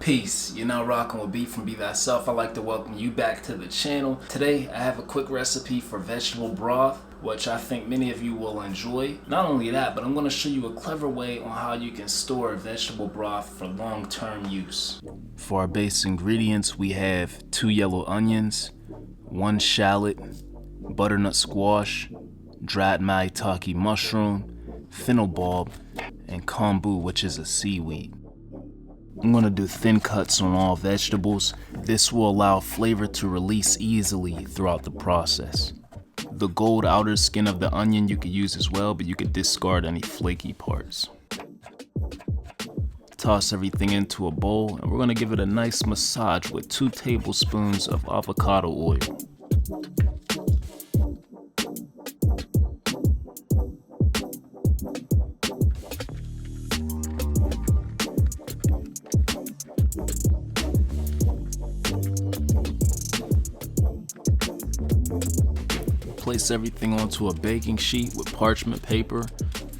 Peace, you're now rocking with Beat from BTHYSELF. I'd like to welcome you back to the channel. Today I have a quick recipe for vegetable broth, which I think many of you will enjoy. Not only that, but I'm going to show you a clever way on how you can store vegetable broth for long-term use. For our base ingredients, we have 2 yellow onions, 1 shallot, butternut squash, dried maitake mushroom, fennel bulb, and kombu, which is a seaweed. I'm going to do thin cuts on all vegetables. This will allow flavor to release easily throughout the process. The gold outer skin of the onion you could use as well, but you could discard any flaky parts. Toss everything into a bowl, and we're going to give it a nice massage with 2 tablespoons of avocado oil. Place everything onto a baking sheet with parchment paper,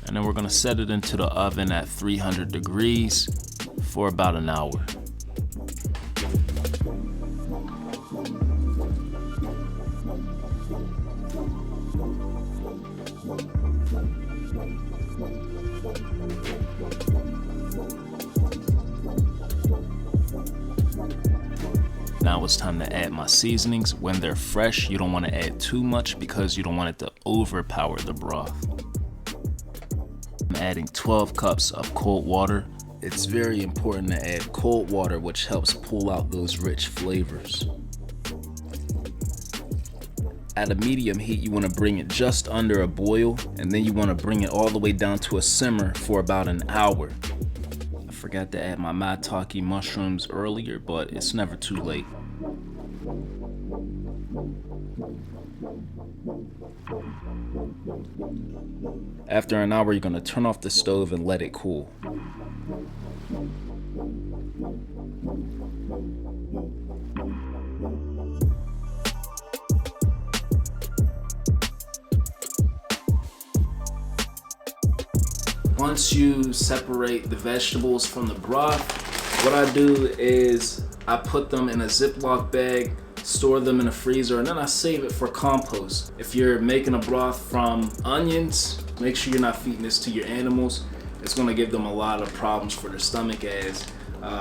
and then we're going to set it into the oven at 300 degrees for about an hour. Now it's time to add my seasonings. When they're fresh, you don't want to add too much because you don't want it to overpower the broth. I'm adding 12 cups of cold water. It's very important to add cold water, which helps pull out those rich flavors. At a medium heat, you want to bring it just under a boil, and then you want to bring it all the way down to a simmer for about an hour. I forgot to add my maitake mushrooms earlier, but it's never too late. After an hour, you're going to turn off the stove and let it cool. Once you separate the vegetables from the broth, what I do is I put them in a Ziploc bag, store them in the freezer, and then I save it for compost. If you're making a broth from onions, make sure you're not feeding this to your animals. It's going to give them a lot of problems for their stomach, as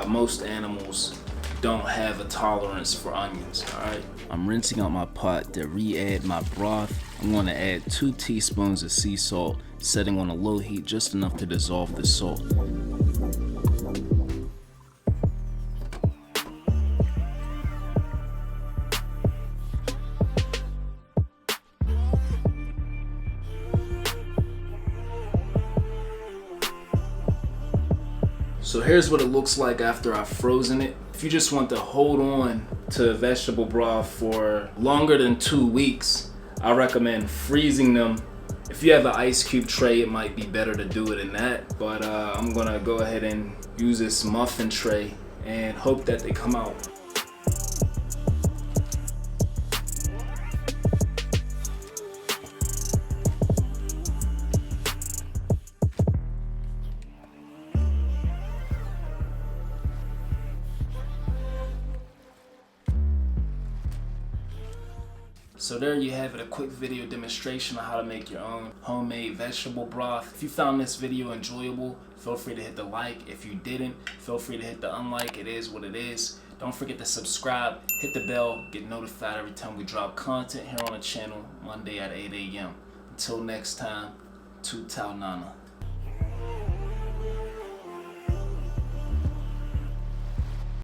most animals don't have a tolerance for onions. Alright, I'm rinsing out my pot to re-add my broth. I'm going to add 2 teaspoons of sea salt, setting on a low heat just enough to dissolve the salt. So here's what it looks like after I've frozen it. If you just want to hold on to vegetable broth for longer than 2 weeks, I recommend freezing them. If you have an ice cube tray, it might be better to do it in that, but I'm gonna go ahead and use this muffin tray and hope that they come out. So there you have it, a quick video demonstration on how to make your own homemade vegetable broth. If you found this video enjoyable, feel free to hit the like. If you didn't, feel free to hit the unlike. It is what it is. Don't forget to subscribe, hit the bell, get notified every time we drop content here on the channel, Monday at 8 a.m. Until next time, Tut Tau Nana.